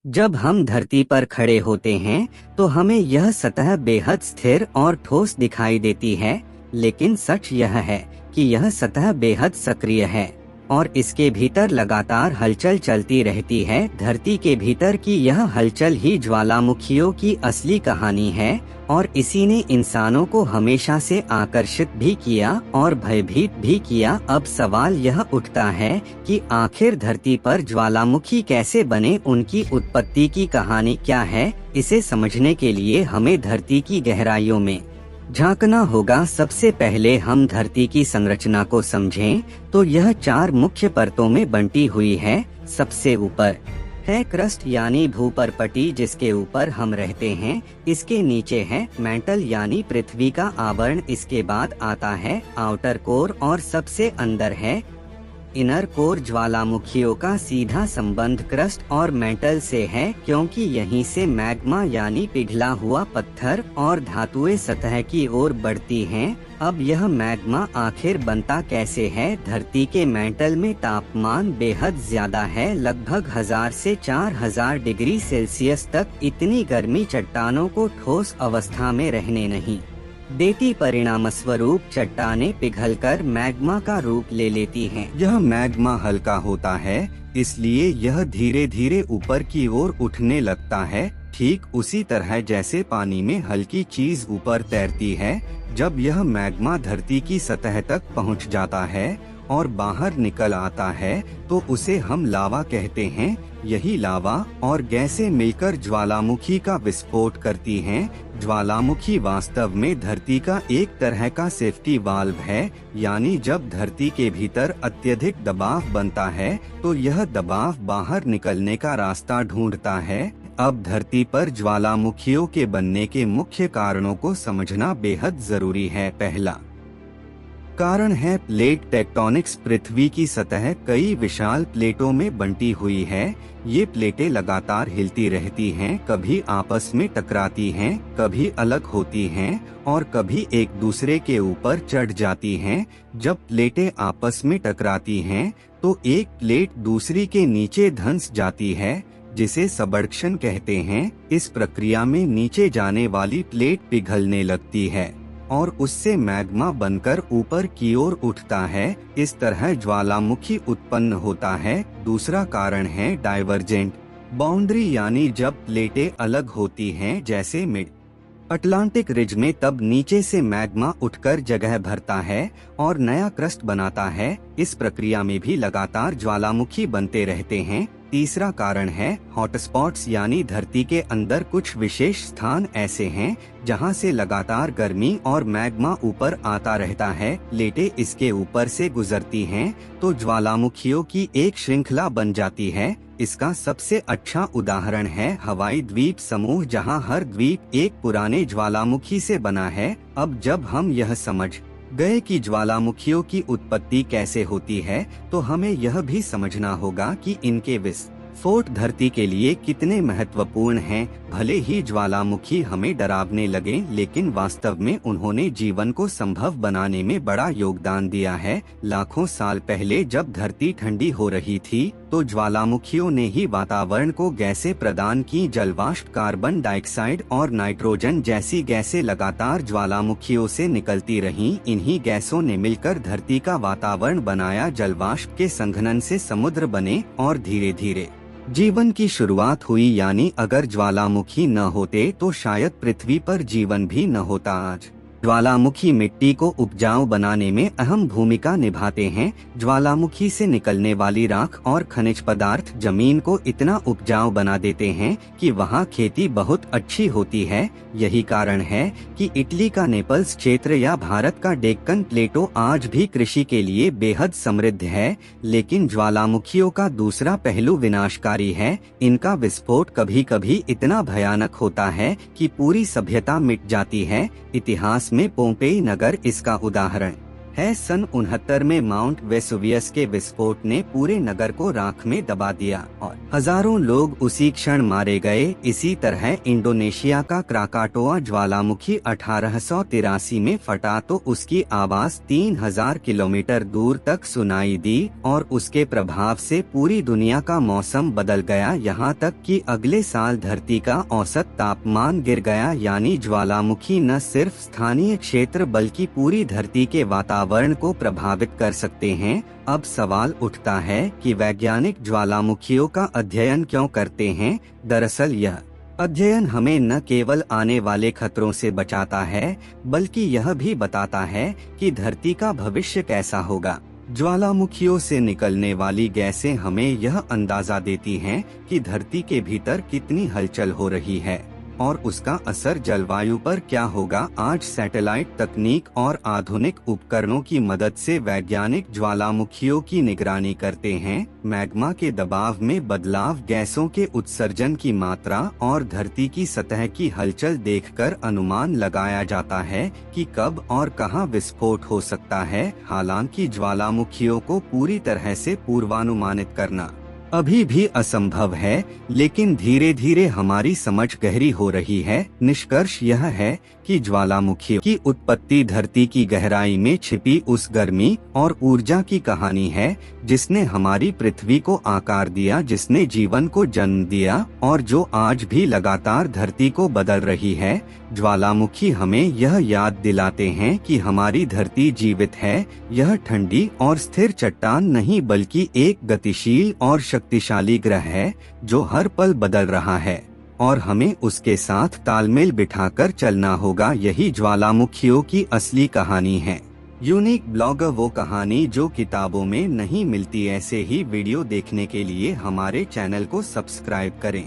जब हम धरती पर खड़े होते हैं तो हमें यह सतह बेहद स्थिर और ठोस दिखाई देती है, लेकिन सच यह है कि यह सतह बेहद सक्रिय है और इसके भीतर लगातार हलचल चलती रहती है। धरती के भीतर की यह हलचल ही ज्वालामुखियों की असली कहानी है और इसी ने इंसानों को हमेशा से आकर्षित भी किया और भयभीत भी किया। अब सवाल यह उठता है कि आखिर धरती पर ज्वालामुखी कैसे बने, उनकी उत्पत्ति की कहानी क्या है। इसे समझने के लिए हमें धरती की गहराइयों में झांकना होगा। सबसे पहले हम धरती की संरचना को समझें तो यह 4 मुख्य परतों में बंटी हुई है। सबसे ऊपर है क्रस्ट यानी भूपरपटी, जिसके ऊपर हम रहते हैं। इसके नीचे है मैंटल यानी पृथ्वी का आवरण। इसके बाद आता है आउटर कोर और सबसे अंदर है इनर कोर। ज्वालामुखियों का सीधा संबंध क्रस्ट और मेंटल से है, क्योंकि यहीं से मैग्मा यानी पिघला हुआ पत्थर और धातुएं सतह की ओर बढ़ती हैं। अब यह मैग्मा आखिर बनता कैसे है? धरती के मेंटल में तापमान बेहद ज्यादा है, लगभग 1000 से 4000 डिग्री सेल्सियस तक। इतनी गर्मी चट्टानों को ठोस अवस्था में रहने नहीं देती, परिणाम स्वरूप चट्टानें पिघलकर मैग्मा का रूप ले लेती हैं। यह मैग्मा हल्का होता है, इसलिए यह धीरे धीरे ऊपर की ओर उठने लगता है, ठीक उसी तरह जैसे पानी में हल्की चीज ऊपर तैरती है। जब यह मैग्मा धरती की सतह तक पहुंच जाता है और बाहर निकल आता है तो उसे हम लावा कहते हैं। यही लावा और गैसें मिलकर ज्वालामुखी का विस्फोट करती हैं। ज्वालामुखी वास्तव में धरती का एक तरह का सेफ्टी वाल्व है, यानी जब धरती के भीतर अत्यधिक दबाव बनता है तो यह दबाव बाहर निकलने का रास्ता ढूंढता है। अब धरती पर ज्वालामुखियों के बनने के मुख्य कारणों को समझना बेहद जरूरी है। पहला कारण है प्लेट टेक्टोनिक्स। पृथ्वी की सतह कई विशाल प्लेटों में बंटी हुई है। ये प्लेटें लगातार हिलती रहती हैं, कभी आपस में टकराती हैं, कभी अलग होती हैं और कभी एक दूसरे के ऊपर चढ़ जाती हैं। जब प्लेटें आपस में टकराती हैं तो एक प्लेट दूसरी के नीचे धंस जाती है, जिसे सबडक्शन कहते हैं। इस प्रक्रिया में नीचे जाने वाली प्लेट पिघलने लगती है और उससे मैग्मा बनकर ऊपर की ओर उठता है। इस तरह ज्वालामुखी उत्पन्न होता है। दूसरा कारण है डाइवर्जेंट बाउंड्री, यानी जब प्लेटें अलग होती हैं, जैसे मिड अटलांटिक रिज में, तब नीचे से मैग्मा उठकर जगह भरता है और नया क्रस्ट बनाता है। इस प्रक्रिया में भी लगातार ज्वालामुखी बनते रहते हैं। तीसरा कारण है हॉटस्पॉट्स, यानी धरती के अंदर कुछ विशेष स्थान ऐसे हैं जहां से लगातार गर्मी और मैग्मा ऊपर आता रहता है। प्लेटें इसके ऊपर से गुजरती हैं तो ज्वालामुखियों की एक श्रृंखला बन जाती है। इसका सबसे अच्छा उदाहरण है हवाई द्वीप समूह, जहां हर द्वीप एक पुराने ज्वालामुखी से बना है। अब जब हम यह समझ गए कि ज्वालामुखियों की उत्पत्ति कैसे होती है, तो हमें यह भी समझना होगा कि इनके विस्फोट धरती के लिए कितने महत्वपूर्ण हैं। भले ही ज्वालामुखी हमें डरावने लगे, लेकिन वास्तव में उन्होंने जीवन को संभव बनाने में बड़ा योगदान दिया है। लाखों साल पहले जब धरती ठंडी हो रही थी तो ज्वालामुखियों ने ही वातावरण को गैसें प्रदान की। जलवाष्प, कार्बन डाइऑक्साइड और नाइट्रोजन जैसी गैसें लगातार ज्वालामुखियों से निकलती रहीं। इन्हीं गैसों ने मिलकर धरती का वातावरण बनाया। जलवाष्प के संघनन से समुद्र बने और धीरे धीरे जीवन की शुरुआत हुई। यानी अगर ज्वालामुखी न होते तो शायद पृथ्वी पर जीवन भी न होता। आज ज्वालामुखी मिट्टी को उपजाऊ बनाने में अहम भूमिका निभाते हैं। ज्वालामुखी से निकलने वाली राख और खनिज पदार्थ जमीन को इतना उपजाऊ बना देते हैं कि वहां खेती बहुत अच्छी होती है। यही कारण है कि इटली का नेपल्स क्षेत्र या भारत का डेक्कन प्लेटो आज भी कृषि के लिए बेहद समृद्ध है। लेकिन ज्वालामुखियों का दूसरा पहलू विनाशकारी है। इनका विस्फोट कभी कभी इतना भयानक होता है कि पूरी सभ्यता मिट जाती है। इतिहास में पोम्पेई नगर इसका उदाहरण है। सन 69 में माउंट वेसुवियस के विस्फोट ने पूरे नगर को राख में दबा दिया और हजारों लोग उसी क्षण मारे गए। इसी तरह इंडोनेशिया का क्राकाटोआ ज्वालामुखी 1883 में फटा तो उसकी आवाज 3000 किलोमीटर दूर तक सुनाई दी और उसके प्रभाव से पूरी दुनिया का मौसम बदल गया, यहाँ तक कि अगले साल धरती का औसत तापमान गिर गया। यानी ज्वालामुखी न सिर्फ स्थानीय क्षेत्र बल्कि पूरी धरती के वातावरण को प्रभावित कर सकते हैं। अब सवाल उठता है कि वैज्ञानिक ज्वालामुखियों का अध्ययन क्यों करते हैं। दरअसल यह अध्ययन हमें न केवल आने वाले खतरों से बचाता है बल्कि यह भी बताता है कि धरती का भविष्य कैसा होगा। ज्वालामुखियों से निकलने वाली गैसें हमें यह अंदाजा देती हैं कि धरती के भीतर कितनी हलचल हो रही है और उसका असर जलवायु पर क्या होगा। आज सैटेलाइट तकनीक और आधुनिक उपकरणों की मदद से वैज्ञानिक ज्वालामुखियों की निगरानी करते हैं। मैग्मा के दबाव में बदलाव, गैसों के उत्सर्जन की मात्रा और धरती की सतह की हलचल देखकर अनुमान लगाया जाता है कि कब और कहां विस्फोट हो सकता है। हालांकि ज्वालामुखियों को पूरी तरह से पूर्वानुमानित करना अभी भी असंभव है, लेकिन धीरे धीरे हमारी समझ गहरी हो रही है। निष्कर्ष यह है कि ज्वालामुखियों की उत्पत्ति धरती की गहराई में छिपी उस गर्मी और ऊर्जा की कहानी है जिसने हमारी पृथ्वी को आकार दिया, जिसने जीवन को जन्म दिया और जो आज भी लगातार धरती को बदल रही है। ज्वालामुखी हमें यह याद दिलाते हैं कि हमारी धरती जीवित है। यह ठंडी और स्थिर चट्टान नहीं बल्कि एक गतिशील और शक्तिशाली ग्रह है जो हर पल बदल रहा है और हमें उसके साथ तालमेल बिठाकर चलना होगा। यही ज्वालामुखियों की असली कहानी है। यूनिक ब्लॉगर वो कहानी जो किताबों में नहीं मिलती। ऐसे ही वीडियो देखने के लिए हमारे चैनल को सब्सक्राइब करें।